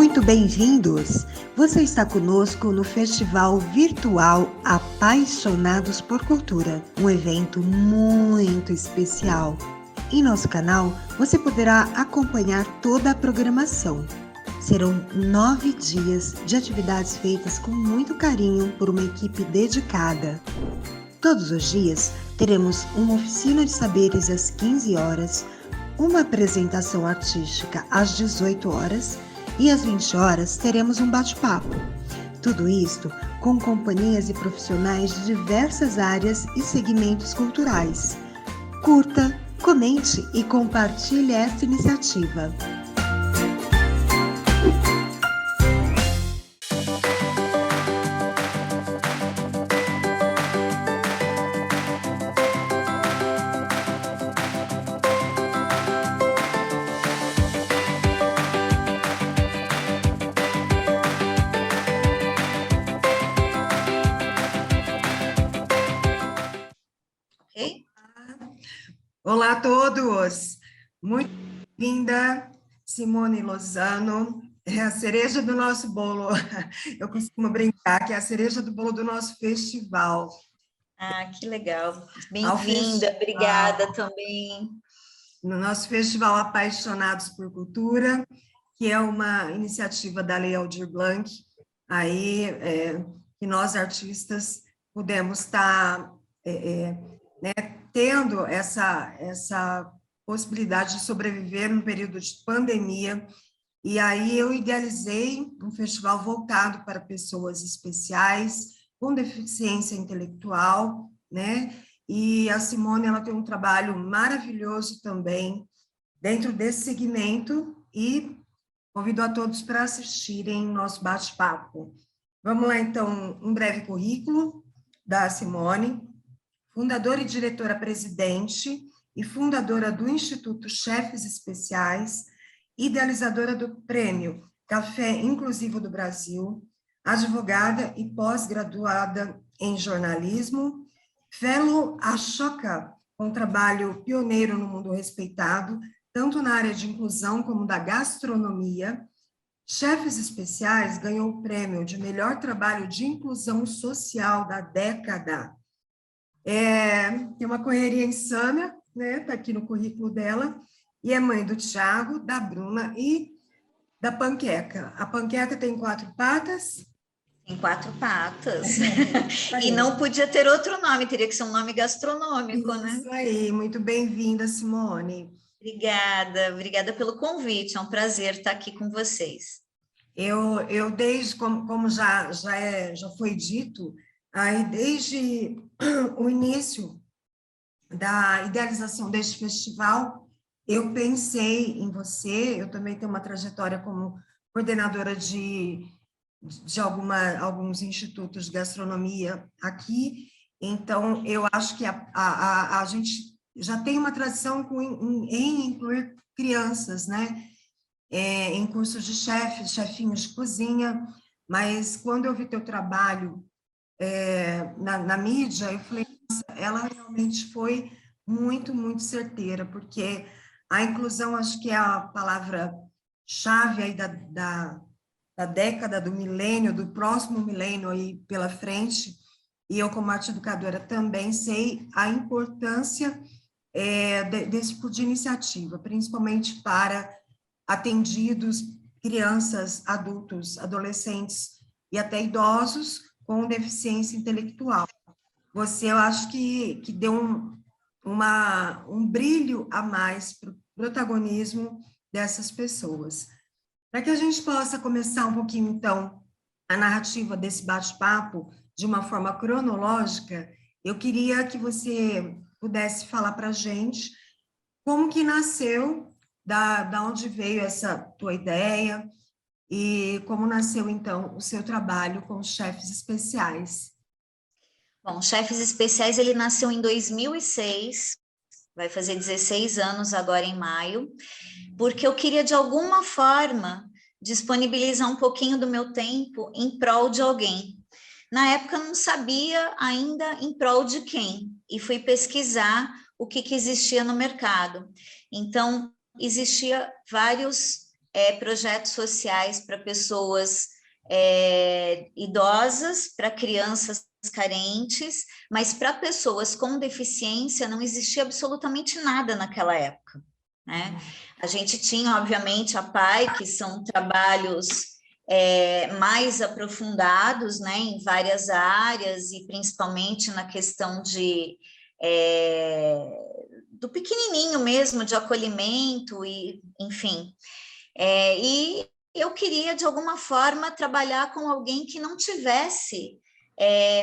muito bem-vindos! Você está conosco no Festival Virtual Apaixonados por Cultura, um evento muito especial. Em nosso canal, você poderá acompanhar toda a programação. Serão 9 dias de atividades feitas com muito carinho por uma equipe dedicada. Todos os dias teremos uma oficina de saberes às 15 horas, uma apresentação artística às 18 horas e às 20 horas teremos um bate-papo. Tudo isto com companhias e profissionais de diversas áreas e segmentos culturais. Curta, comente e compartilhe esta iniciativa. Olá a todos, muito bem-vinda, Simone Lozano, é a cereja do nosso bolo, eu costumo brincar que é a cereja do bolo do nosso festival. Ah, que legal, bem-vinda, obrigada também. No nosso festival Apaixonados por Cultura, que é uma iniciativa da Lei Aldir Blanc, aí que nós artistas pudemos estar tendo essa possibilidade de sobreviver no período de pandemia, e aí eu idealizei um festival voltado para pessoas especiais, com deficiência intelectual, né? E a Simone, ela tem um trabalho maravilhoso também dentro desse segmento, e convido a todos para assistirem nosso bate-papo. Vamos lá, então, um breve currículo da Simone. Fundadora e diretora-presidente e fundadora do Instituto Chefes Especiais, idealizadora do Prêmio Café Inclusivo do Brasil, advogada e pós-graduada em jornalismo, fellow Ashoka, com trabalho pioneiro no mundo respeitado, tanto na área de inclusão como da gastronomia. Chefes Especiais ganhou o prêmio de melhor trabalho de inclusão social da década. Tem uma correria insana, né? Está aqui no currículo dela, e é mãe do Thiago, da Bruna e da Panqueca. A Panqueca tem 4 patas? Tem 4 patas. E não podia ter outro nome, teria que ser um nome gastronômico, né? Isso aí, muito bem-vinda, Simone. Obrigada pelo convite, é um prazer estar aqui com vocês. Eu desde, como já foi dito, aí desde o início da idealização deste festival, eu pensei em você. Eu também tenho uma trajetória como coordenadora de alguns institutos de gastronomia aqui, então eu acho que a gente já tem uma tradição em incluir crianças, né? Em cursos de chefinhos de cozinha, mas quando eu vi teu trabalho na mídia, eu falei, nossa, ela realmente foi muito, muito certeira, porque a inclusão, acho que é a palavra-chave aí da década, do milênio, do próximo milênio aí pela frente, e eu, como arte educadora, também sei a importância desse tipo de iniciativa, principalmente para atendidos, crianças, adultos, adolescentes e até idosos com deficiência intelectual. Você, eu acho que deu um brilho a mais para o protagonismo dessas pessoas. Para que a gente possa começar um pouquinho, então, a narrativa desse bate-papo de uma forma cronológica, eu queria que você pudesse falar para a gente como que nasceu, da onde veio essa tua ideia, e como nasceu, então, o seu trabalho com os chefes especiais. Bom, Chefes Especiais, ele nasceu em 2006, vai fazer 16 anos agora em maio, porque eu queria, de alguma forma, disponibilizar um pouquinho do meu tempo em prol de alguém. Na época, eu não sabia ainda em prol de quem, e fui pesquisar o que existia no mercado. Então, existia vários projetos sociais para pessoas idosas, para crianças carentes, mas para pessoas com deficiência não existia absolutamente nada naquela época, né? A gente tinha, obviamente, a PAI, que são trabalhos mais aprofundados, né, em várias áreas, e principalmente na questão do pequenininho mesmo, de acolhimento, e enfim. E eu queria, de alguma forma, trabalhar com alguém que não tivesse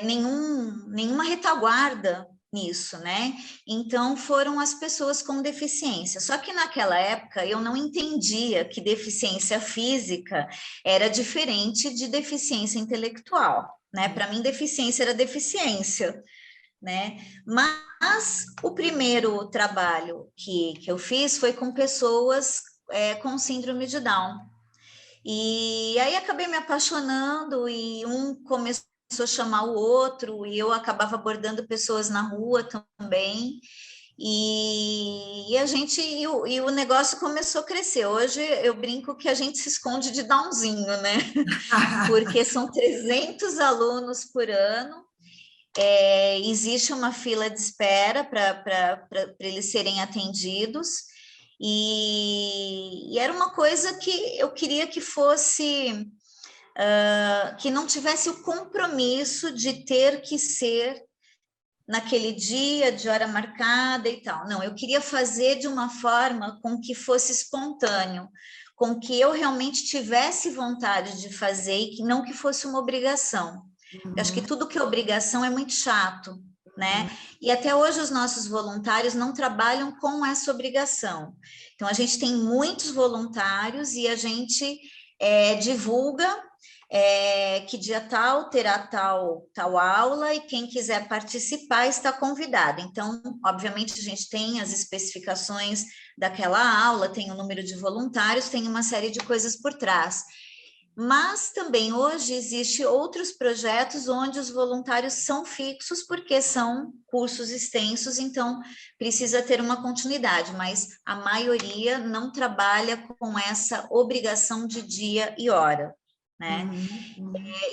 nenhuma retaguarda nisso, né? Então, foram as pessoas com deficiência. Só que naquela época eu não entendia que deficiência física era diferente de deficiência intelectual, né? Para mim, deficiência era deficiência, né? Mas o primeiro trabalho que eu fiz foi com pessoas com síndrome de Down. E aí acabei me apaixonando, e um começou a chamar o outro, e eu acabava abordando pessoas na rua também, e o negócio começou a crescer. Hoje eu brinco que a gente se esconde de Downzinho, né? Porque são 300 alunos por ano, existe uma fila de espera para eles serem atendidos, e era uma coisa que eu queria que fosse, que não tivesse o compromisso de ter que ser naquele dia, de hora marcada e tal. Não, eu queria fazer de uma forma com que fosse espontâneo, com que eu realmente tivesse vontade de fazer, e que não que fosse uma obrigação. Eu acho que tudo que é obrigação é muito chato, né? E até hoje os nossos voluntários não trabalham com essa obrigação. Então, a gente tem muitos voluntários, e a gente divulga que dia tal terá tal aula, e quem quiser participar está convidado. Então, obviamente, a gente tem as especificações daquela aula, tem o número de voluntários, tem uma série de coisas por trás. Mas também hoje existe outros projetos onde os voluntários são fixos, porque são cursos extensos, então precisa ter uma continuidade, mas a maioria não trabalha com essa obrigação de dia e hora, né?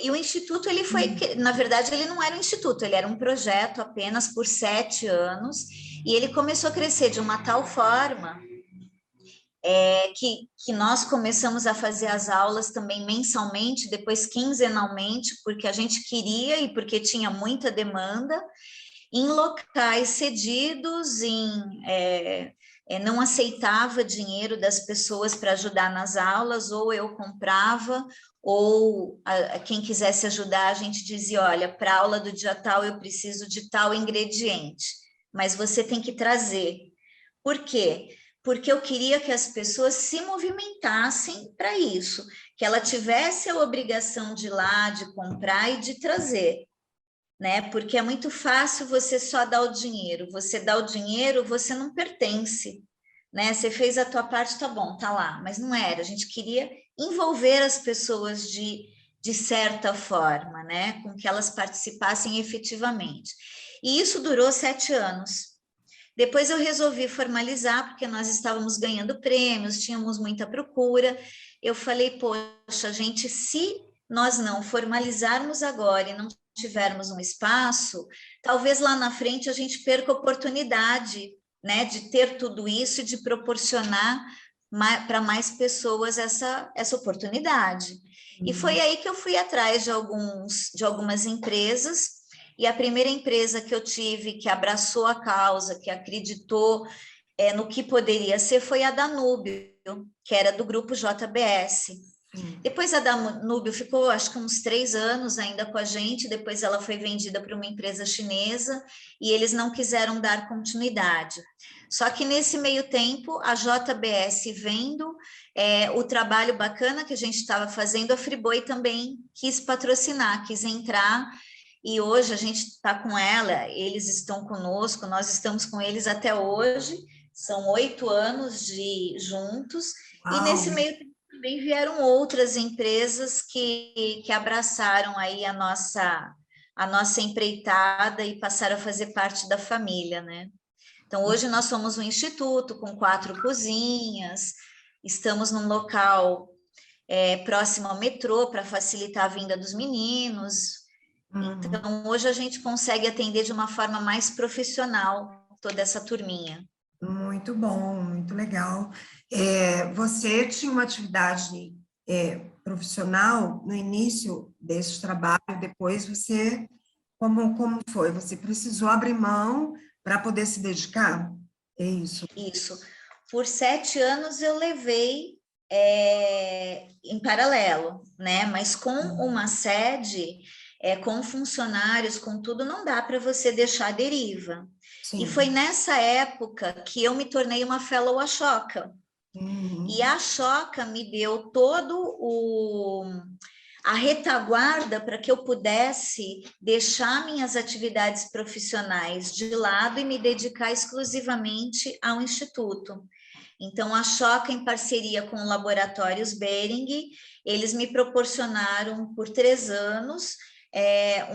E o Instituto, ele foi, na verdade, ele não era um instituto, ele era um projeto apenas por 7 anos, e ele começou a crescer de uma tal forma que nós começamos a fazer as aulas também mensalmente, depois quinzenalmente, porque a gente queria e porque tinha muita demanda, em locais cedidos, não aceitava dinheiro das pessoas para ajudar nas aulas, ou eu comprava, ou quem quisesse ajudar, a gente dizia, olha, para a aula do dia tal eu preciso de tal ingrediente, mas você tem que trazer. Por quê? Porque eu queria que as pessoas se movimentassem para isso, que ela tivesse a obrigação de ir lá, de comprar e de trazer, né? Porque é muito fácil você só dar o dinheiro. Você dá o dinheiro, você não pertence, né? Você fez a tua parte, tá bom, tá lá. Mas não era. A gente queria envolver as pessoas de certa forma, né? Com que elas participassem efetivamente. E isso durou 7 anos. Depois eu resolvi formalizar, porque nós estávamos ganhando prêmios, tínhamos muita procura. Eu falei, poxa, gente, se nós não formalizarmos agora e não tivermos um espaço, talvez lá na frente a gente perca a oportunidade, né, de ter tudo isso e de proporcionar para mais pessoas essa oportunidade. E foi aí que eu fui atrás de algumas empresas. E a primeira empresa que eu tive, que abraçou a causa, que acreditou no que poderia ser, foi a Danúbio, que era do grupo JBS. Depois a Danúbio ficou, acho que uns 3 anos ainda com a gente, depois ela foi vendida para uma empresa chinesa, e eles não quiseram dar continuidade. Só que nesse meio tempo, a JBS vendo o trabalho bacana que a gente estava fazendo, a Friboi também quis patrocinar, quis entrar. E hoje a gente está com ela, eles estão conosco, nós estamos com eles até hoje, são 8 anos juntos. Uau. E nesse meio tempo também vieram outras empresas que abraçaram aí a nossa empreitada e passaram a fazer parte da família, né? Então, hoje nós somos um instituto com 4 cozinhas, estamos num local próximo ao metrô para facilitar a vinda dos meninos. Então, hoje a gente consegue atender de uma forma mais profissional toda essa turminha. Muito bom, muito legal. Você tinha uma atividade profissional no início desse trabalho, depois você, como foi? Você precisou abrir mão para poder se dedicar? É isso? Isso. Por 7 anos eu levei em paralelo, né? Mas com uma sede, com funcionários, com tudo, não dá para você deixar a deriva. Sim. E foi nessa época que eu me tornei uma fellow Ashoka. E a Ashoka me deu a retaguarda para que eu pudesse deixar minhas atividades profissionais de lado e me dedicar exclusivamente ao Instituto. Então, a Ashoka, em parceria com o Laboratórios Behring, eles me proporcionaram por 3 anos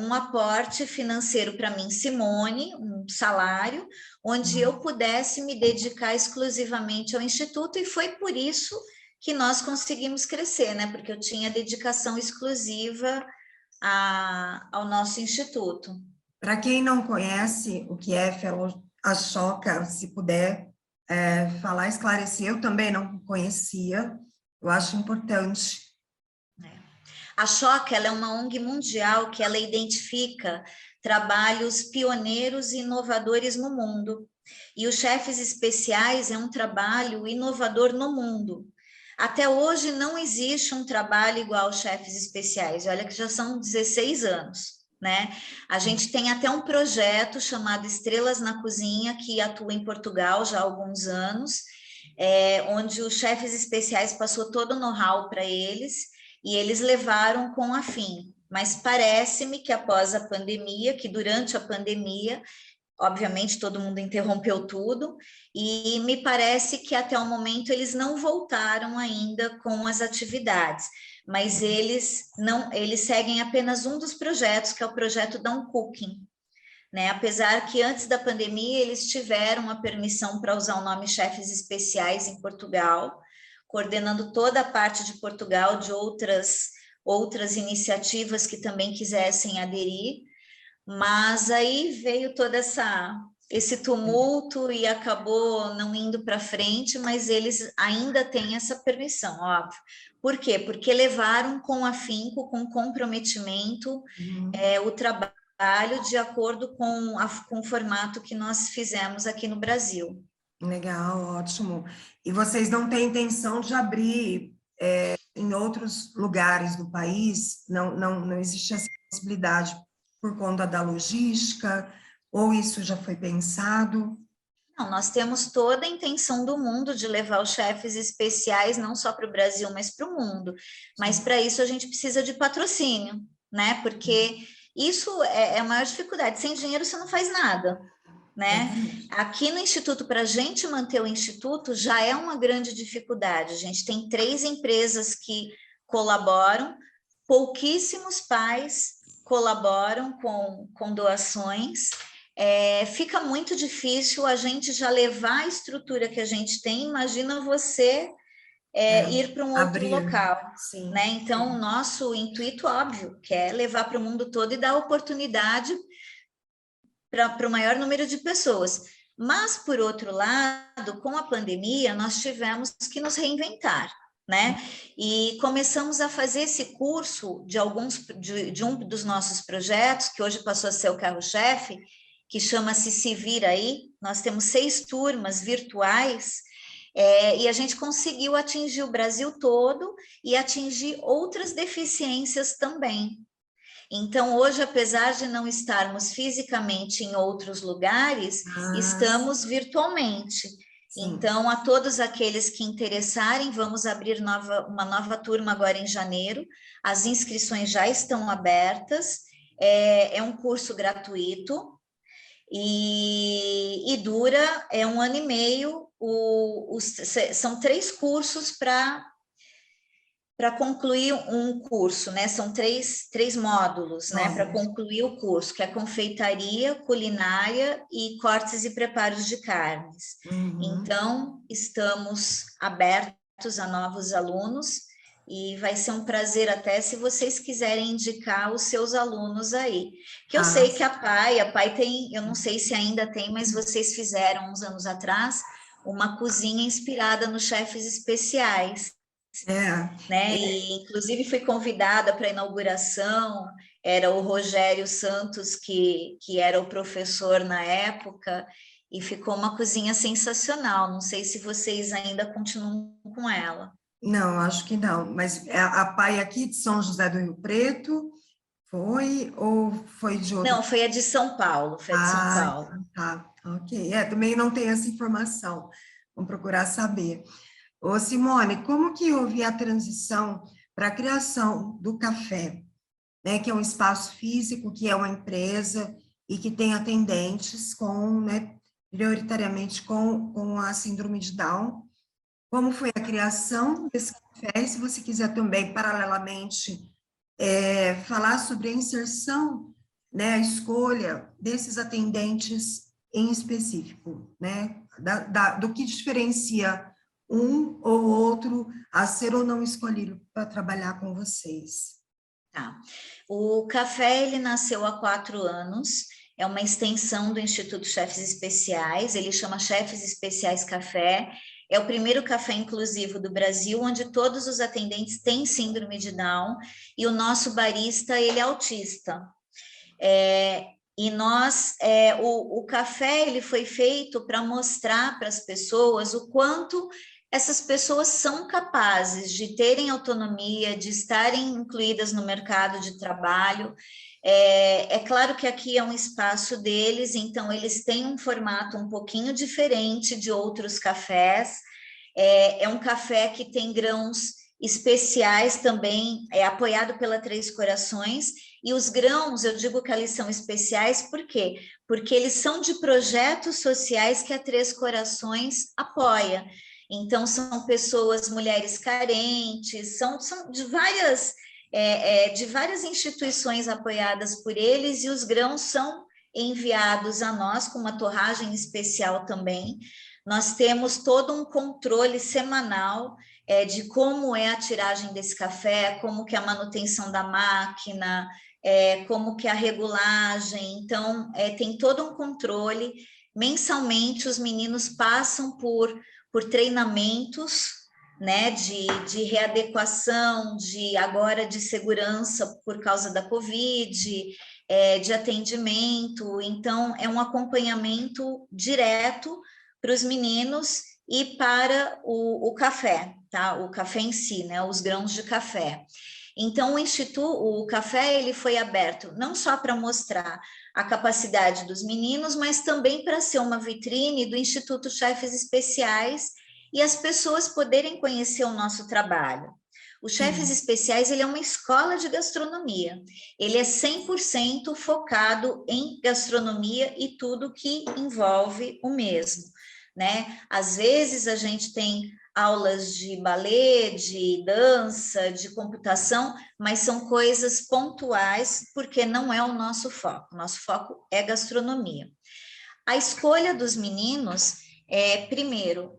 um aporte financeiro para mim, Simone, um salário, onde eu pudesse me dedicar exclusivamente ao Instituto, e foi por isso que nós conseguimos crescer, né? Porque eu tinha dedicação exclusiva ao nosso Instituto. Para quem não conhece o que é Fellow Ashoka, se puder falar, esclarecer, eu também não conhecia, eu acho importante. A Ashoka, ela é uma ONG mundial que ela identifica trabalhos pioneiros e inovadores no mundo. E os Chefes Especiais é um trabalho inovador no mundo. Até hoje não existe um trabalho igual aos Chefes Especiais, olha que já são 16 anos, né? A gente tem até um projeto chamado Estrelas na Cozinha, que atua em Portugal já há alguns anos, onde os Chefes Especiais passou todo o know-how para eles, e eles levaram com afinco. Mas parece-me que após a pandemia, que durante a pandemia, obviamente todo mundo interrompeu tudo, e me parece que até o momento eles não voltaram ainda com as atividades, mas eles seguem apenas um dos projetos, que é o projeto Down Cooking, né? Apesar que antes da pandemia eles tiveram a permissão para usar o nome Chefes Especiais em Portugal, coordenando toda a parte de Portugal de outras iniciativas que também quisessem aderir, mas aí veio todo esse tumulto e acabou não indo para frente, mas eles ainda têm essa permissão, óbvio. Por quê? Porque levaram com afinco, com comprometimento, o trabalho de acordo com o formato que nós fizemos aqui no Brasil. Legal, ótimo. E vocês não têm intenção de abrir em outros lugares do país? Não existe essa possibilidade por conta da logística? Ou isso já foi pensado? Não, nós temos toda a intenção do mundo de levar os Chefes Especiais não só para o Brasil, mas para o mundo. Mas para isso a gente precisa de patrocínio, né? Porque isso é a maior dificuldade. Sem dinheiro você não faz nada, né? Aqui no Instituto, para a gente manter o Instituto, já é uma grande dificuldade. A gente tem 3 empresas que colaboram, pouquíssimos pais colaboram com doações. Fica muito difícil a gente já levar a estrutura que a gente tem. Imagina você ir para um outro local, sim, né? Então, o nosso intuito, óbvio, que é levar para o mundo todo e dar oportunidade para o maior número de pessoas. Mas, por outro lado, com a pandemia, nós tivemos que nos reinventar, né? E começamos a fazer esse curso de um dos nossos projetos, que hoje passou a ser o carro-chefe, que chama-se Se Vira Aí. Nós temos 6 turmas virtuais, e a gente conseguiu atingir o Brasil todo e atingir outras deficiências também. Então, hoje, apesar de não estarmos fisicamente em outros lugares, estamos virtualmente. Sim. Então, a todos aqueles que interessarem, vamos abrir uma nova turma agora em janeiro. As inscrições já estão abertas. É um curso gratuito e dura 1 ano e meio. São 3 cursos para concluir um curso, né? São 3 módulos, né? Para concluir o curso, que é confeitaria, culinária e cortes e preparos de carnes. Então, estamos abertos a novos alunos, e vai ser um prazer até se vocês quiserem indicar os seus alunos aí. Que eu sei que a PAI tem, eu não sei se ainda tem, mas vocês fizeram uns anos atrás uma cozinha inspirada nos chefes especiais. Né? E inclusive fui convidada para a inauguração, era o Rogério Santos que era o professor na época, e ficou uma cozinha sensacional. Não sei se vocês ainda continuam com ela. Não, acho que não, mas a PAI aqui de São José do Rio Preto foi ou foi de outro? Não, foi a de São Paulo, foi a de São Paulo. Tá, ok. Também não tenho essa informação, vamos procurar saber. Ô, Simone, como que houve a transição para a criação do café, né, que é um espaço físico, que é uma empresa e que tem atendentes com, né, prioritariamente com a síndrome de Down? Como foi a criação desse café? E se você quiser também, paralelamente, falar sobre a inserção, né, a escolha desses atendentes em específico, né, do que diferencia um ou outro a ser ou não escolhido para trabalhar com vocês. Tá. O café, ele nasceu há 4 anos, é uma extensão do Instituto Chefes Especiais, ele chama Chefes Especiais Café, é o primeiro café inclusivo do Brasil, onde todos os atendentes têm síndrome de Down, e o nosso barista, ele é autista. E nós, o café, ele foi feito para mostrar para as pessoas o quanto essas pessoas são capazes de terem autonomia, de estarem incluídas no mercado de trabalho. É claro que aqui é um espaço deles, então eles têm um formato um pouquinho diferente de outros cafés. É um café que tem grãos especiais também, é apoiado pela Três Corações, e os grãos, eu digo que eles são especiais, por quê? Porque eles são de projetos sociais que a Três Corações apoia. Então, são pessoas, mulheres carentes, são de várias instituições apoiadas por eles, e os grãos são enviados a nós com uma torragem especial também. Nós temos todo um controle semanal de como é a tiragem desse café, como que é a manutenção da máquina, como que é a regulagem. Então, tem todo um controle. Mensalmente, os meninos passam por treinamentos, né, de readequação, agora de segurança por causa da Covid, de atendimento. Então, é um acompanhamento direto para os meninos e para o café, tá? O café em si, né? Os grãos de café. Então, o café, ele foi aberto não só para mostrar a capacidade dos meninos, mas também para ser uma vitrine do Instituto Chefes Especiais e as pessoas poderem conhecer o nosso trabalho. O Chefes Especiais, ele é uma escola de gastronomia, ele é 100% focado em gastronomia e tudo que envolve o mesmo, né? Às vezes a gente tem aulas de balé, de dança, de computação, mas são coisas pontuais, porque não é o nosso foco é gastronomia. A escolha dos meninos, primeiro,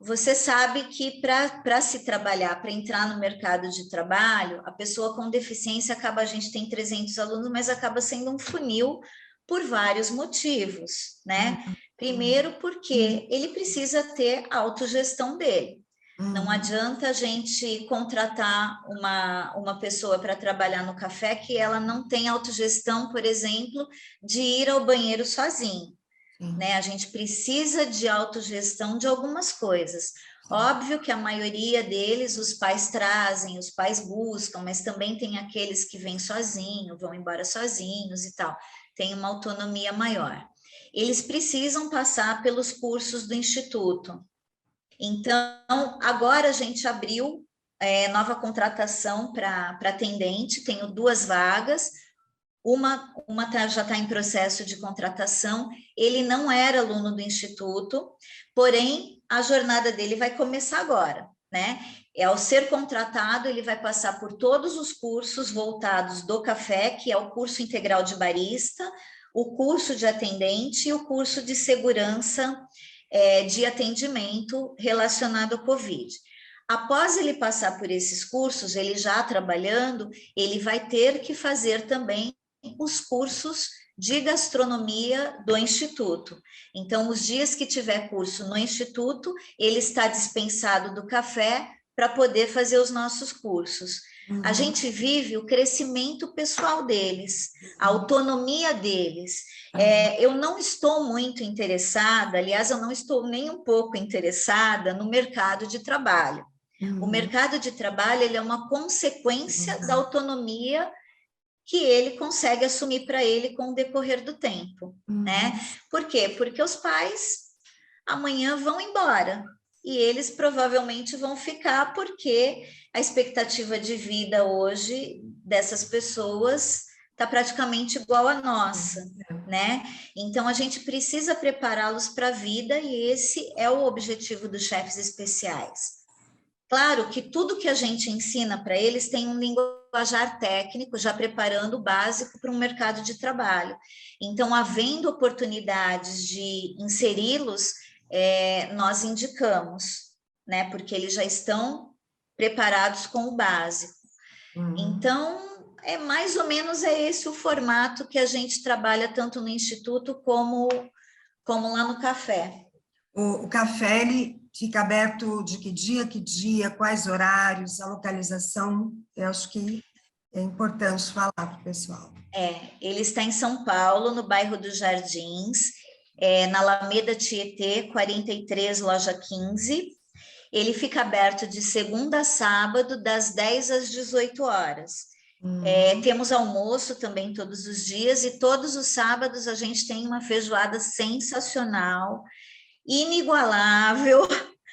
você sabe que para se trabalhar, para entrar no mercado de trabalho, a pessoa com deficiência a gente tem 300 alunos, mas acaba sendo um funil por vários motivos, né? Primeiro, porque ele precisa ter a autogestão dele. Não adianta a gente contratar uma pessoa para trabalhar no café que ela não tem autogestão, por exemplo, de ir ao banheiro sozinho. Né? A gente precisa de autogestão de algumas coisas. Óbvio que a maioria deles os pais trazem, os pais buscam, mas também tem aqueles que vêm sozinhos, vão embora sozinhos e tal. Tem uma autonomia maior. Eles precisam passar pelos cursos do Instituto. Então, agora a gente abriu nova contratação para atendente, tenho 2 vagas, uma já está em processo de contratação, ele não era aluno do Instituto, porém, a jornada dele vai começar agora, né? Ao ser contratado, ele vai passar por todos os cursos voltados do café, que é o curso integral de barista, o curso de atendente e o curso de segurança de atendimento relacionado ao Covid. Após ele passar por esses cursos, ele já trabalhando, ele vai ter que fazer também os cursos de gastronomia do Instituto. Então, os dias que tiver curso no Instituto, ele está dispensado do café para poder fazer os nossos cursos. A gente vive o crescimento pessoal deles, a autonomia deles. Eu não estou muito interessada, aliás, eu não estou nem um pouco interessada no mercado de trabalho. O mercado de trabalho ele é uma consequência da autonomia que ele consegue assumir para ele com o decorrer do tempo, né? Por quê? Porque os pais amanhã vão embora e eles provavelmente vão ficar porque a expectativa de vida hoje dessas pessoas está praticamente igual à nossa, né? Então a gente precisa prepará-los para a vida e esse é o objetivo dos chefes especiais. Claro que tudo que a gente ensina para eles tem um linguajar técnico, já preparando o básico para um mercado de trabalho. Então, havendo oportunidades de inseri-los, nós indicamos, né? Porque eles já estão preparados com o básico. Então, mais ou menos esse o formato que a gente trabalha tanto no Instituto como lá no café. O café, ele fica aberto de que dia, quais horários, a localização? Eu acho que é importante falar para o pessoal. Ele está em São Paulo, no bairro dos Jardins, na Alameda Tietê, 43, loja 15. Ele fica aberto de segunda a sábado, das 10 às 18 horas. Temos almoço também todos os dias, e todos os sábados a gente tem uma feijoada sensacional, inigualável,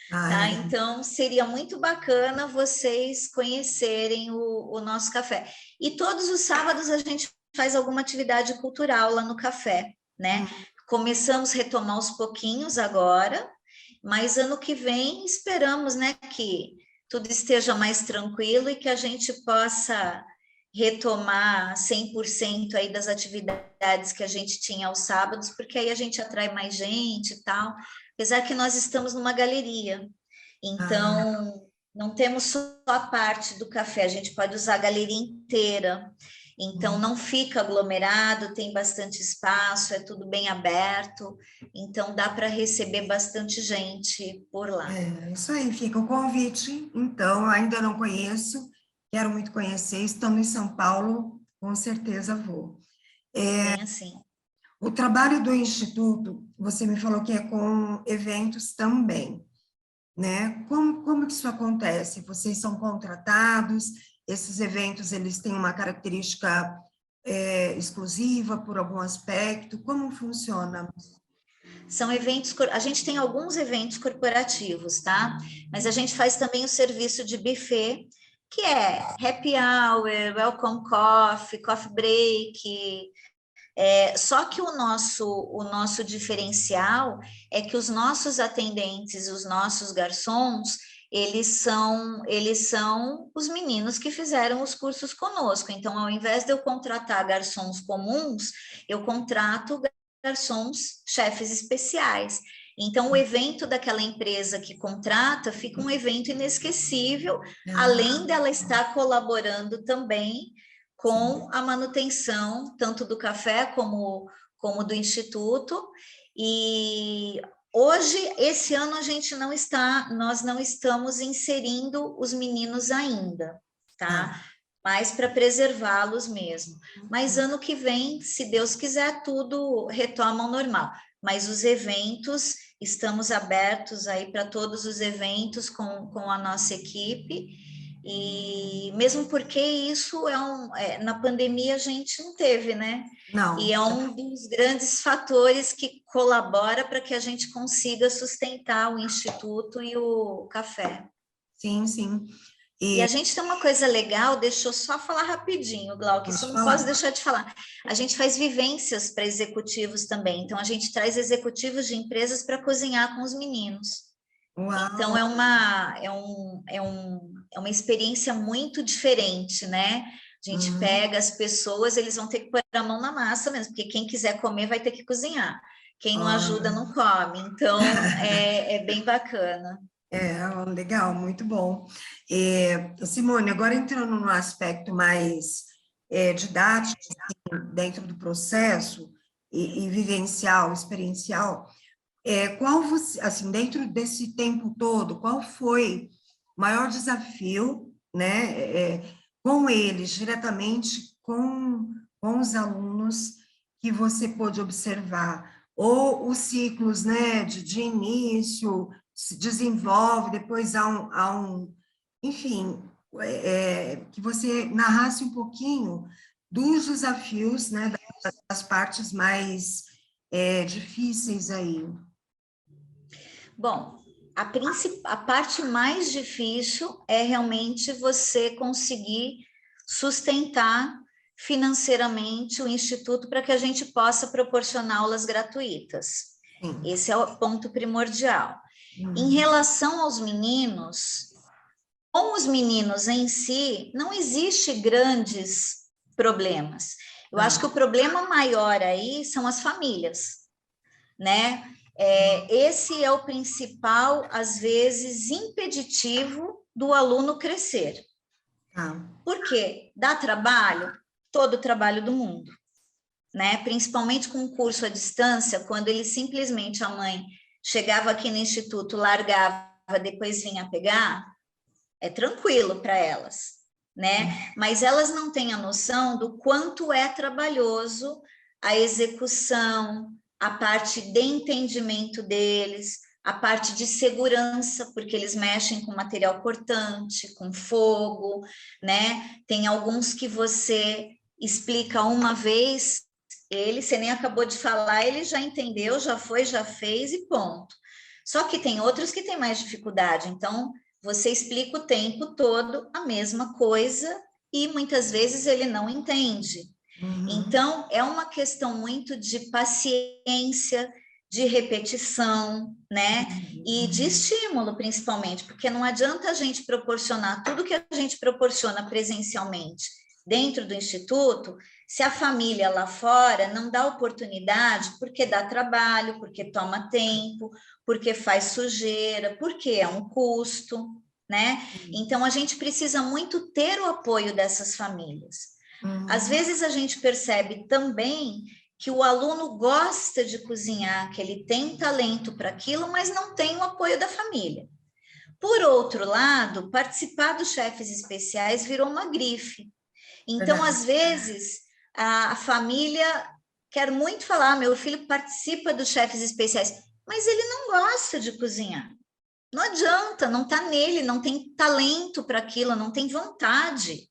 tá? Então seria muito bacana vocês conhecerem o nosso café. E todos os sábados a gente faz alguma atividade cultural lá no café, né? Começamos a retomar aos pouquinhos agora, mas ano que vem esperamos, né, que tudo esteja mais tranquilo e que a gente possa retomar 100% aí das atividades que a gente tinha aos sábados, porque aí a gente atrai mais gente e tal, apesar que nós estamos numa galeria, então não temos só a parte do café, a gente pode usar a galeria inteira, então não fica aglomerado, tem bastante espaço, é tudo bem aberto, então dá para receber bastante gente por lá. Isso aí, fica o convite, então, ainda não conheço, quero muito conhecer, estando em São Paulo, com certeza vou. Bem assim. O trabalho do Instituto, você me falou que é com eventos também, né? Como que isso acontece? Vocês são contratados, esses eventos, eles têm uma característica exclusiva por algum aspecto, como funciona? São eventos, a gente tem alguns eventos corporativos, tá? Mas a gente faz também o serviço de buffet, que é happy hour, welcome coffee, coffee break. Só que o nosso diferencial é que os nossos atendentes, os nossos garçons, eles são os meninos que fizeram os cursos conosco. Então, ao invés de eu contratar garçons comuns, eu contrato garçons chefes especiais. Então, o evento daquela empresa que contrata fica um evento inesquecível, além dela estar colaborando também com a manutenção, tanto do café como do Instituto. E hoje, esse ano, nós não estamos inserindo os meninos ainda, tá? Mas para preservá-los mesmo. Mas ano que vem, se Deus quiser, tudo retoma ao normal. Mas os eventos, estamos abertos aí para todos os eventos com a nossa equipe, e mesmo porque isso na pandemia a gente não teve, né? Não. E é um dos grandes fatores que colabora para que a gente consiga sustentar o Instituto e o café. Sim, sim. E a gente tem uma coisa legal, deixa eu só falar rapidinho, Glauco, isso eu não posso deixar de falar. A gente faz vivências para executivos também, então a gente traz executivos de empresas para cozinhar com os meninos. Uau. Então é uma experiência muito diferente, né? A gente pega as pessoas, eles vão ter que pôr a mão na massa mesmo, porque quem quiser comer vai ter que cozinhar. quem não ajuda não come. Então, é bem bacana. Legal, muito bom. Simone, agora entrando no aspecto mais didático, assim, dentro do processo e vivencial, experiencial, qual você, assim, dentro desse tempo todo, qual foi o maior desafio, né, com eles, diretamente com os alunos que você pôde observar? Ou os ciclos, né, de início, se desenvolve, depois enfim, que você narrasse um pouquinho dos desafios, né, das partes mais difíceis aí. Bom, a parte mais difícil é realmente você conseguir sustentar financeiramente o Instituto para que a gente possa proporcionar aulas gratuitas. Sim. Esse é o ponto primordial. Em relação aos meninos, com os meninos em si, não existe grandes problemas. Eu acho que o problema maior aí são as famílias, né? Esse é o principal, às vezes, impeditivo do aluno crescer. Por quê? Dá trabalho? Todo o trabalho do mundo, né? Principalmente com o curso à distância, quando ele simplesmente, a mãe chegava aqui no instituto, largava, depois vinha pegar, é tranquilo para elas, né? Mas elas não têm a noção do quanto é trabalhoso a execução, a parte de entendimento deles, a parte de segurança, porque eles mexem com material cortante, com fogo, né? Tem alguns que você explica uma vez, você nem acabou de falar, ele já entendeu, já foi, já fez e ponto. Só que tem outros que têm mais dificuldade, então você explica o tempo todo a mesma coisa e muitas vezes ele não entende. Então, é uma questão muito de paciência, de repetição, né? E de estímulo, principalmente, porque não adianta a gente proporcionar tudo que a gente proporciona presencialmente dentro do instituto, se a família lá fora não dá oportunidade, porque dá trabalho, porque toma tempo, porque faz sujeira, porque é um custo, né? Então, a gente precisa muito ter o apoio dessas famílias. Às vezes, a gente percebe também que o aluno gosta de cozinhar, que ele tem talento para aquilo, mas não tem o apoio da família. Por outro lado, participar dos chefes especiais virou uma grife. Então, às vezes, a família quer muito falar, meu filho participa dos chefes especiais, mas ele não gosta de cozinhar. Não adianta, não está nele, não tem talento para aquilo, não tem vontade,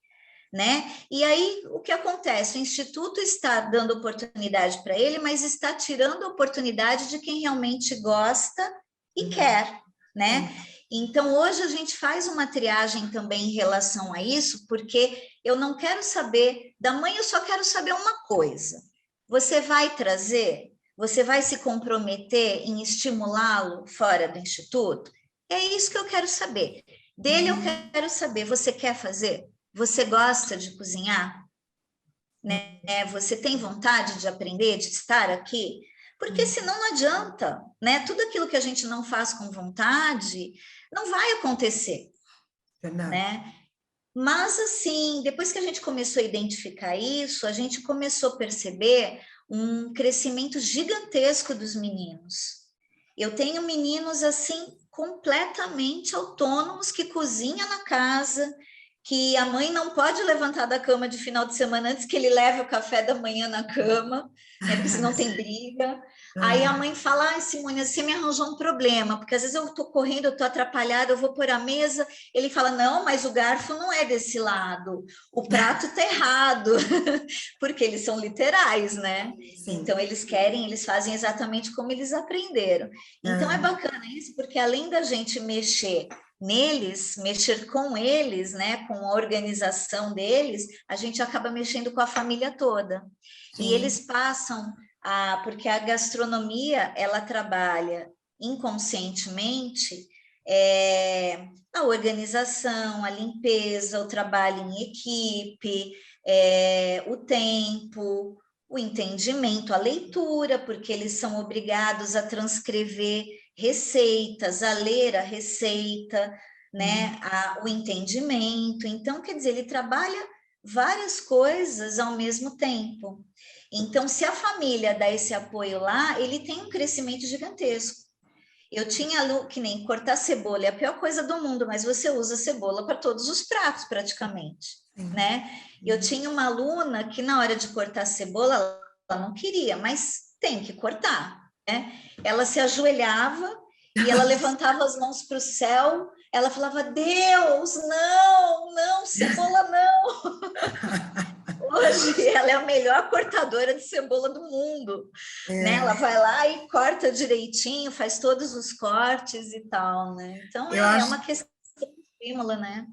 né? E aí, o que acontece? O Instituto está dando oportunidade para ele, mas está tirando a oportunidade de quem realmente gosta e quer, né? Então, hoje a gente faz uma triagem também em relação a isso, porque eu não quero saber, da mãe eu só quero saber uma coisa. Você vai trazer? Você vai se comprometer em estimulá-lo fora do Instituto? É isso que eu quero saber. Dele eu quero saber, você quer fazer? Você gosta de cozinhar? Né? Você tem vontade de aprender, de estar aqui? Porque senão não adianta, né? Tudo aquilo que a gente não faz com vontade não vai acontecer, né? Mas, assim, depois que a gente começou a identificar isso, a gente começou a perceber um crescimento gigantesco dos meninos. Eu tenho meninos, assim, completamente autônomos que cozinham na casa, que a mãe não pode levantar da cama de final de semana antes que ele leve o café da manhã na cama, né, porque senão tem briga. Aí a mãe fala, ai, Simone, você me arranjou um problema, porque às vezes eu estou correndo, eu estou atrapalhada, eu vou pôr a mesa, ele fala, não, mas o garfo não é desse lado, o prato está errado, porque eles são literais, né? Sim. Então eles querem, eles fazem exatamente como eles aprenderam. Então é bacana isso, porque além da gente mexer neles, mexer com eles, né, com a organização deles, a gente acaba mexendo com a família toda. Sim. E eles passam porque a gastronomia, ela trabalha inconscientemente a organização, a limpeza, o trabalho em equipe, o tempo, o entendimento, a leitura, porque eles são obrigados a transcrever receitas, a ler a receita, né, o entendimento. Então, quer dizer, ele trabalha várias coisas ao mesmo tempo. Então, se a família dá esse apoio lá, ele tem um crescimento gigantesco. Eu tinha, que nem cortar cebola, é a pior coisa do mundo, mas você usa cebola para todos os pratos, praticamente, né? Eu tinha uma aluna que na hora de cortar cebola, ela não queria, mas tem que cortar, né? Ela se ajoelhava e ela levantava as mãos para o céu, ela falava, Deus, não, cebola não! Hoje ela é a melhor cortadora de cebola do mundo, né? Ela vai lá e corta direitinho, faz todos os cortes e tal, né? Então é uma questão de estímulo, né?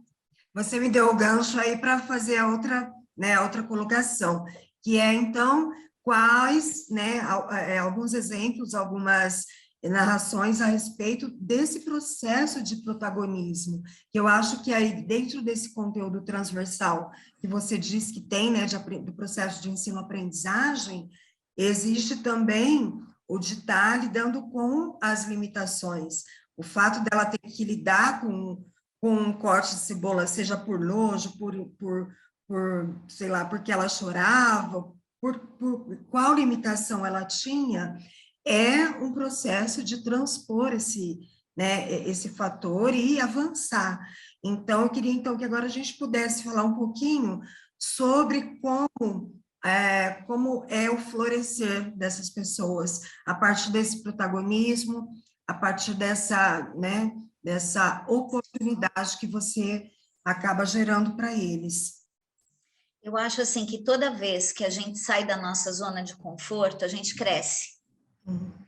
Você me deu o gancho aí para fazer a outra, né, a outra colocação, que é então quais, né, alguns exemplos, algumas narrações a respeito desse processo de protagonismo, que eu acho que aí dentro desse conteúdo transversal que você diz que tem, né, do processo de ensino-aprendizagem, existe também o de estar lidando com as limitações, o fato dela ter que lidar com um corte de cebola, seja por nojo, sei lá, porque ela chorava, por qual limitação ela tinha, é um processo de transpor esse fator e avançar. Então, eu queria então que agora a gente pudesse falar um pouquinho sobre como é o florescer dessas pessoas, a partir desse protagonismo, a partir dessa oportunidade que você acaba gerando para eles. Eu acho assim que toda vez que a gente sai da nossa zona de conforto, a gente cresce.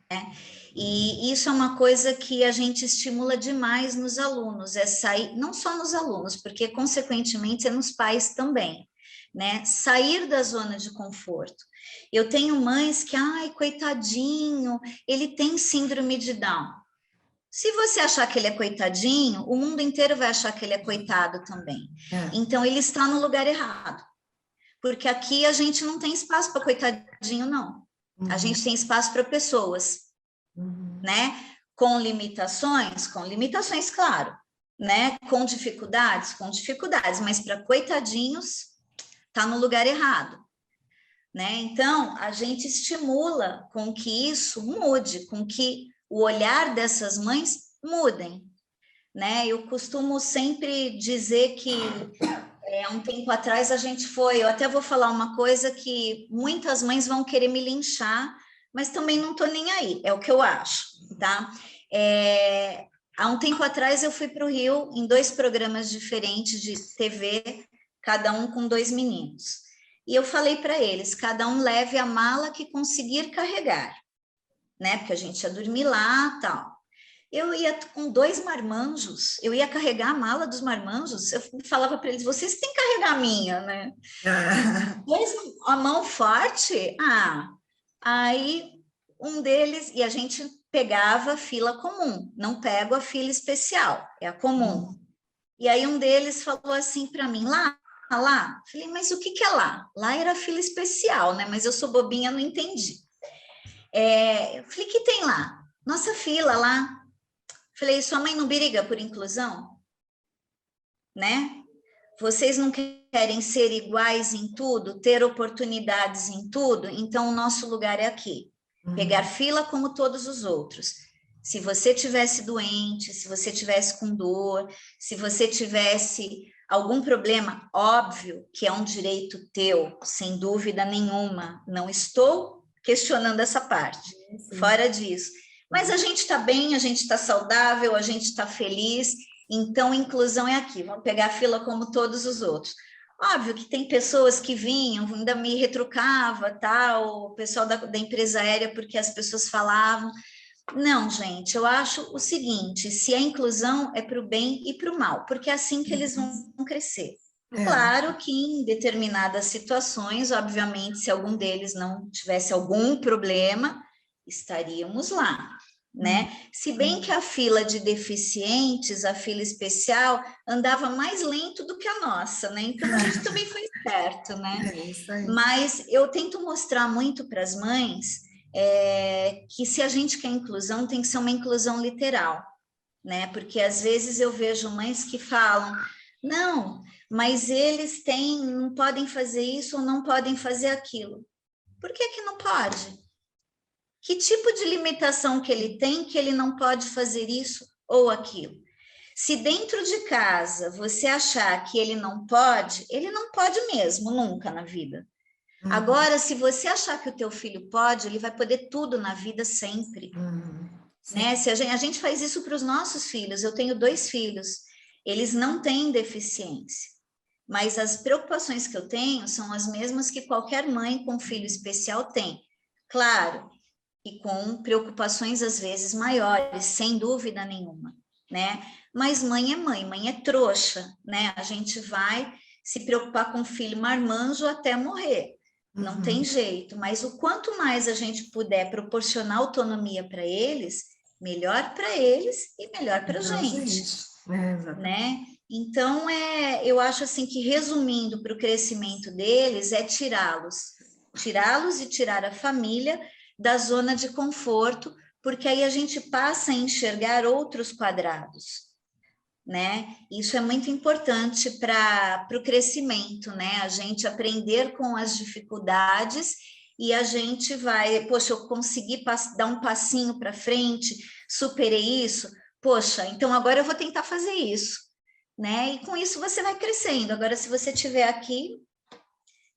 Né? E isso é uma coisa que a gente estimula demais nos alunos, é sair, não só nos alunos, porque consequentemente é nos pais também, né? Sair da zona de conforto. Eu tenho mães que, ai, coitadinho, ele tem síndrome de Down. Se você achar que ele é coitadinho, o mundo inteiro vai achar que ele é coitado também. Então, ele está no lugar errado. Porque aqui a gente não tem espaço para coitadinho, não. A gente tem espaço para pessoas, né? Com limitações, claro, né? Com dificuldades, mas para coitadinhos, está no lugar errado. Né? Então, a gente estimula com que isso mude, com que o olhar dessas mães mudem, né? Eu costumo sempre dizer que há um tempo atrás a gente foi, eu até vou falar uma coisa que muitas mães vão querer me linchar, mas também não estou nem aí, é o que eu acho, tá? Há um tempo atrás eu fui para o Rio em 2 programas diferentes de TV, cada um com 2 meninos. E eu falei para eles, cada um leve a mala que conseguir carregar, né? Porque a gente ia dormir lá, tal. Eu ia com 2 marmanjos, eu ia carregar a mala dos marmanjos, eu falava para eles, vocês têm que carregar a minha, né? A mão forte, aí um deles, e a gente pegava a fila comum, não pego a fila especial, é a comum. E aí um deles falou assim para mim, lá, falei, mas o que é lá? Lá era a fila especial, né? Mas eu sou bobinha, não entendi. Eu falei, que tem lá? Nossa fila lá. Falei, sua mãe não briga por inclusão? Né? Vocês não querem ser iguais em tudo, ter oportunidades em tudo? Então, o nosso lugar é aqui. Pegar fila como todos os outros. Se você tivesse doente, se você tivesse com dor, se você tivesse algum problema, óbvio que é um direito teu, sem dúvida nenhuma. Não estou questionando essa parte, fora disso. Mas a gente está bem, a gente está saudável, a gente está feliz, então inclusão é aqui, vamos pegar a fila como todos os outros. Óbvio que tem pessoas que vinham, ainda me retrucava, tal, o pessoal da empresa aérea, porque as pessoas falavam. Não, gente, eu acho o seguinte, se a inclusão é para o bem e para o mal, porque é assim que eles vão crescer. Claro que em determinadas situações, obviamente, se algum deles não tivesse algum problema, estaríamos lá, né? Se bem que a fila de deficientes, a fila especial, andava mais lento do que a nossa, né? Então a gente também foi esperto, né? É isso aí. Mas eu tento mostrar muito para as mães que se a gente quer inclusão, tem que ser uma inclusão literal, né? Porque às vezes eu vejo mães que falam, não, mas eles não podem fazer isso ou não podem fazer aquilo. Por que que não pode? Que tipo de limitação que ele tem que ele não pode fazer isso ou aquilo? Se dentro de casa você achar que ele não pode mesmo, nunca na vida. Agora, se você achar que o teu filho pode, ele vai poder tudo na vida sempre. Né? Se a gente faz isso para os nossos filhos, eu tenho 2 filhos, eles não têm deficiência, mas as preocupações que eu tenho são as mesmas que qualquer mãe com filho especial tem. Claro, e com preocupações às vezes maiores, sem dúvida nenhuma, né? Mas mãe é trouxa, né? A gente vai se preocupar com o filho marmanjo até morrer, não tem jeito, mas o quanto mais a gente puder proporcionar autonomia para eles, melhor para eles e melhor para a gente, né? Então, eu acho assim que, resumindo, para o crescimento deles, é tirá-los e tirar a família da zona de conforto, porque aí a gente passa a enxergar outros quadrados, né? Isso é muito importante para o crescimento, né? A gente aprender com as dificuldades e a gente vai, poxa, eu consegui dar um passinho para frente, superei isso, poxa, então agora eu vou tentar fazer isso, né? E com isso você vai crescendo. Agora, se você estiver aqui,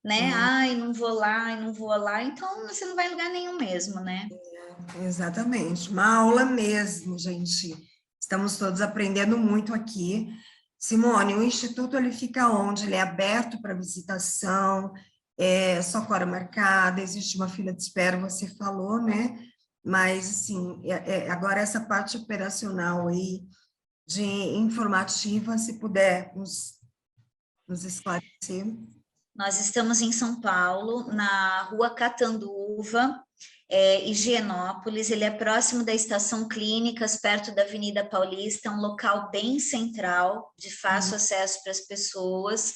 né? Ai, não vou lá, então você não vai em lugar nenhum mesmo, né? Exatamente, uma aula mesmo, gente. Estamos todos aprendendo muito aqui. Simone, o Instituto ele fica onde? Ele é aberto para visitação, é só com hora marcada, existe uma fila de espera, você falou, né? Mas, assim, agora essa parte operacional aí, de informativa, se puder nos esclarecer. Nós estamos em São Paulo, na Rua Catanduva, Higienópolis. Ele é próximo da Estação Clínicas, perto da Avenida Paulista, um local bem central, de fácil acesso para as pessoas.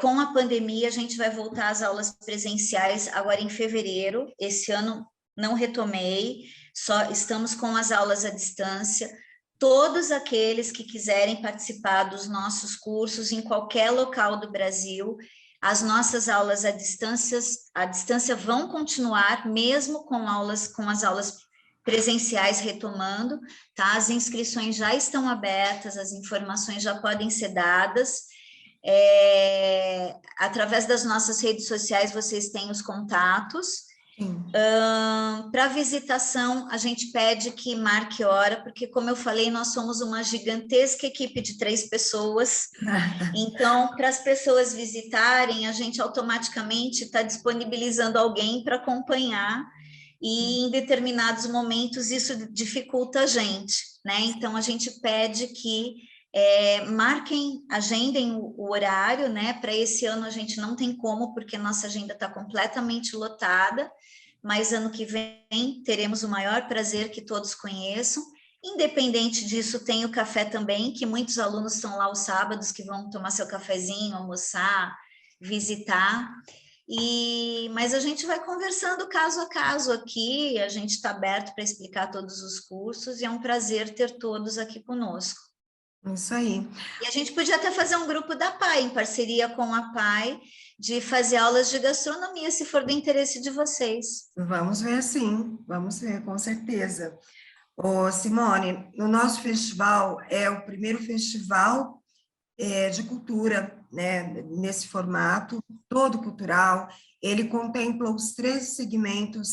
Com a pandemia, a gente vai voltar às aulas presenciais agora em fevereiro. Esse ano não retomei, só estamos com as aulas à distância. Todos aqueles que quiserem participar dos nossos cursos em qualquer local do Brasil, as nossas aulas à distância vão continuar, mesmo com as aulas presenciais retomando, tá? As inscrições já estão abertas, as informações já podem ser dadas. Através das nossas redes sociais, vocês têm os contatos. Para visitação, a gente pede que marque hora, porque, como eu falei, nós somos uma gigantesca equipe de 3 pessoas, então, para as pessoas visitarem, a gente automaticamente está disponibilizando alguém para acompanhar, e em determinados momentos isso dificulta a gente, né? Então, a gente pede que marquem, agendem o horário, né? Para esse ano a gente não tem como, porque nossa agenda está completamente lotada, mas ano que vem teremos o maior prazer que todos conheçam. Independente disso, tem o café também, que muitos alunos estão lá os sábados, que vão tomar seu cafezinho, almoçar, visitar. Mas a gente vai conversando caso a caso aqui, a gente está aberto para explicar todos os cursos, e é um prazer ter todos aqui conosco. Isso aí. E a gente podia até fazer um grupo da PAI, em parceria com a PAI, de fazer aulas de gastronomia, se for do interesse de vocês. Vamos ver, sim, vamos ver, com certeza. Simone, o nosso festival é o primeiro festival de cultura, né, nesse formato, todo cultural. Ele contempla os 13 segmentos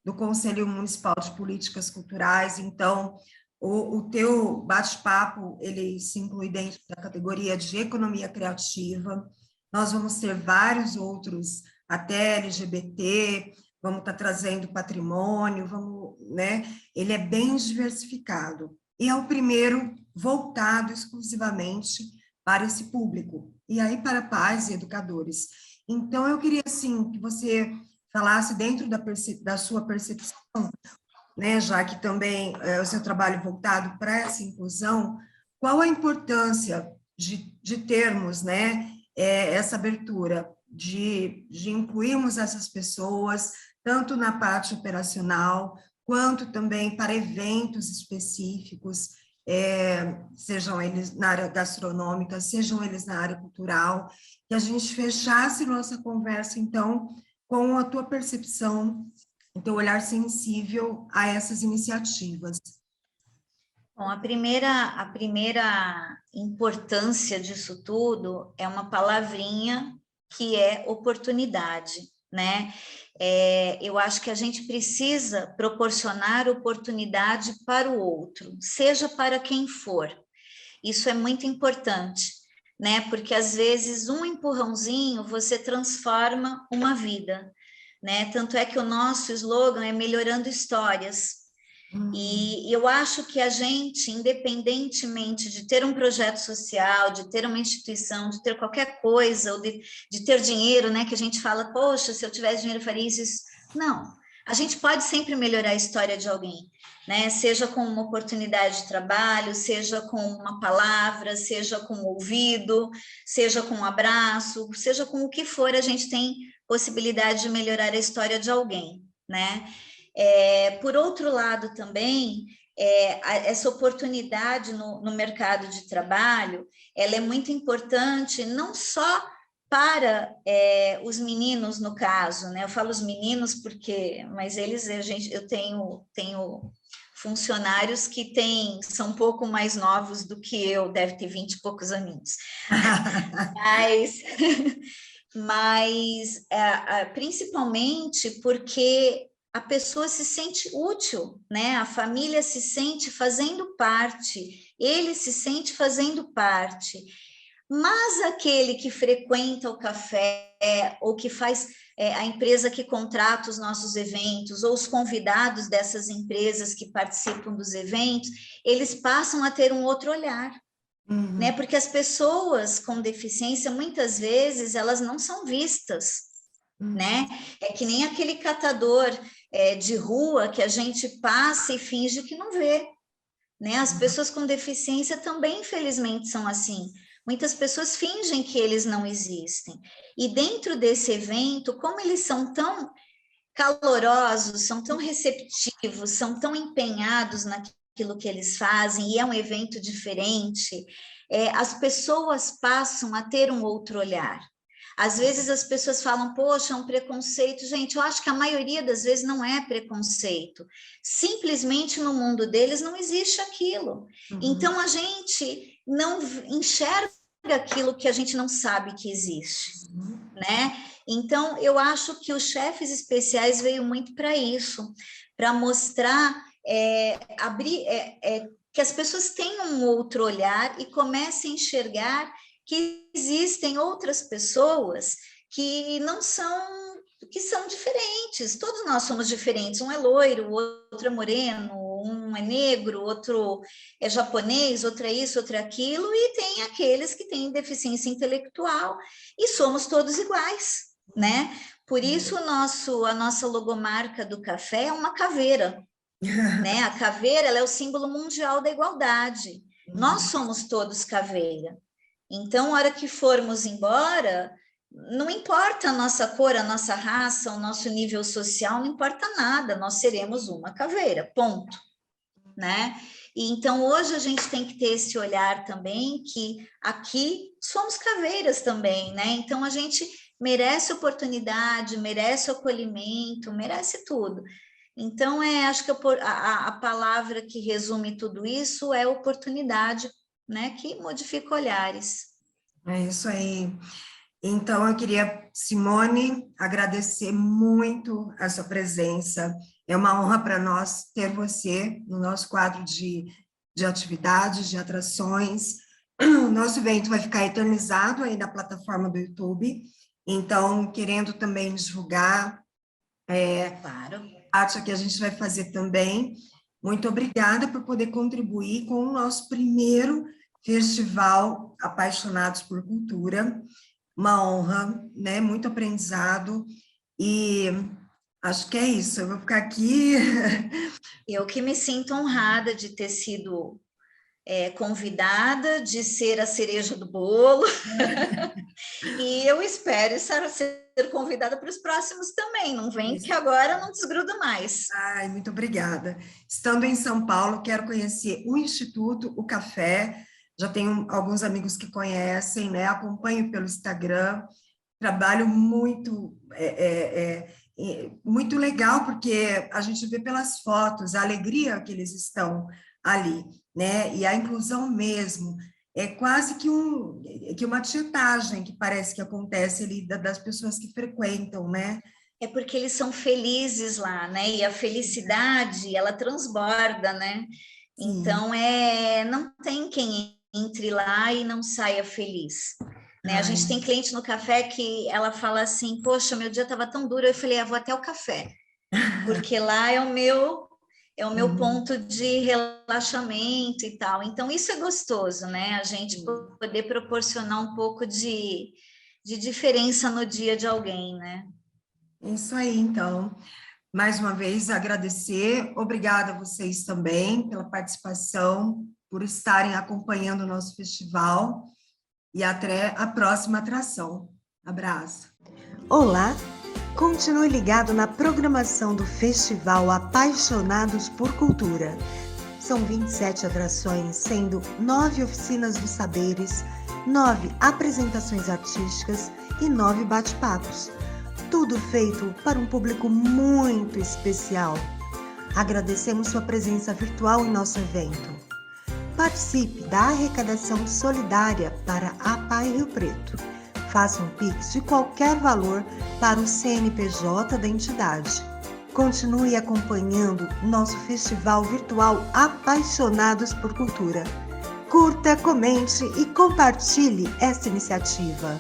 do Conselho Municipal de Políticas Culturais, então, o teu bate-papo, ele se inclui dentro da categoria de economia criativa. Nós vamos ter vários outros, até LGBT, vamos estar trazendo patrimônio, né? Ele é bem diversificado. E é o primeiro voltado exclusivamente para esse público, e aí para pais e educadores. Então, eu queria, assim, que você falasse dentro da sua percepção, né, já que também o seu trabalho voltado para essa inclusão, qual a importância de termos, né, essa abertura, de incluirmos essas pessoas, tanto na parte operacional, quanto também para eventos específicos, sejam eles na área gastronômica, sejam eles na área cultural, que a gente fechasse nossa conversa, então, com a tua percepção, o teu olhar sensível a essas iniciativas. Bom, a primeira importância disso tudo é uma palavrinha que é oportunidade, né? Eu acho que a gente precisa proporcionar oportunidade para o outro, seja para quem for. Isso é muito importante, né? Porque às vezes um empurrãozinho você transforma uma vida, né? Tanto é que o nosso slogan é melhorando histórias. E eu acho que a gente, independentemente de ter um projeto social, de ter uma instituição, de ter qualquer coisa, ou de ter dinheiro, né? Que a gente fala, poxa, se eu tivesse dinheiro eu faria isso. Não, a gente pode sempre melhorar a história de alguém, né? Seja com uma oportunidade de trabalho, seja com uma palavra, seja com um ouvido, seja com um abraço, seja com o que for, a gente tem possibilidade de melhorar a história de alguém, né? Por outro lado, também, essa oportunidade no mercado de trabalho, ela é muito importante, não só para os meninos, no caso, né? Eu falo os meninos porque, mas eu tenho funcionários que são um pouco mais novos do que eu, deve ter 20 e poucos aninhos. mas principalmente porque a pessoa se sente útil, né? A família se sente fazendo parte, ele se sente fazendo parte. Mas aquele que frequenta o café, ou que faz a empresa que contrata os nossos eventos, ou os convidados dessas empresas que participam dos eventos, eles passam a ter um outro olhar. Né? Porque as pessoas com deficiência, muitas vezes, elas não são vistas, né? É que nem aquele catador de rua que a gente passa e finge que não vê, né? As pessoas com deficiência também, infelizmente, são assim. Muitas pessoas fingem que eles não existem. E dentro desse evento, como eles são tão calorosos, são tão receptivos, são tão empenhados naquilo que eles fazem, e é um evento diferente, as pessoas passam a ter um outro olhar. Às vezes as pessoas falam, poxa, é um preconceito. Gente, eu acho que a maioria das vezes não é preconceito. Simplesmente no mundo deles não existe aquilo. Então a gente não enxerga aquilo que a gente não sabe que existe, né? Então eu acho que os chefes especiais veio muito para isso, para mostrar, abrir, que as pessoas tenham um outro olhar e comecem a enxergar que existem outras pessoas que não são, que são diferentes. Todos nós somos diferentes. Um é loiro, o outro é moreno, um é negro, outro é japonês, outro é isso, outro é aquilo, e tem aqueles que têm deficiência intelectual, e somos todos iguais, né? Por isso a nossa logomarca do café é uma caveira, né? A caveira, ela é o símbolo mundial da igualdade. Nós somos todos caveira. Então, a hora que formos embora, não importa a nossa cor, a nossa raça, o nosso nível social, não importa nada, nós seremos uma caveira, ponto, né? E então, hoje a gente tem que ter esse olhar também, que aqui somos caveiras também, né? Então, a gente merece oportunidade, merece acolhimento, merece tudo. Então, acho que a palavra que resume tudo isso é oportunidade, né, que modifica olhares. É isso aí. Então, eu queria, Simone, agradecer muito a sua presença. É uma honra para nós ter você no nosso quadro de atividades, de atrações. O nosso evento vai ficar eternizado aí na plataforma do YouTube. Então, querendo também divulgar Claro. a arte que a gente vai fazer também. Muito obrigada por poder contribuir com o nosso primeiro Festival Apaixonados por Cultura. Uma honra, né? Muito aprendizado. E Acho que é isso. Eu vou ficar aqui. Eu que me sinto honrada de ter sido convidada, de ser a cereja do bolo, e eu espero ser convidada para os próximos também. Não vem que agora não desgruda mais. Ai, muito obrigada. Estando em São Paulo, quero conhecer o Instituto, o café. Já tenho alguns amigos que conhecem, né? Acompanho pelo Instagram. Trabalho muito, muito legal, porque a gente vê pelas fotos a alegria que eles estão ali, né? E a inclusão mesmo. É quase que uma tietagem que parece que acontece ali das pessoas que frequentam, né? É porque eles são felizes lá, né? E a felicidade, ela transborda, né? Sim. Então, não tem quem entre lá e não saia feliz. Né? A gente tem cliente no café que ela fala assim, poxa, meu dia estava tão duro, eu falei, vou até o café, porque lá é o meu ponto de relaxamento e tal. Então, isso é gostoso, né? A gente poder proporcionar um pouco de diferença no dia de alguém, né? Isso aí, então. Mais uma vez, agradecer. Obrigada a vocês também pela participação, por estarem acompanhando o nosso festival. E até a próxima atração. Abraço. Olá! Continue ligado na programação do Festival Apaixonados por Cultura. São 27 atrações, sendo 9 oficinas dos saberes, 9 apresentações artísticas e 9 bate-papos. Tudo feito para um público muito especial. Agradecemos sua presença virtual em nosso evento. Participe da arrecadação solidária para a APAI Rio Preto. Faça um Pix de qualquer valor para o CNPJ da entidade. Continue acompanhando nosso festival virtual Apaixonados por Cultura. Curta, comente e compartilhe esta iniciativa.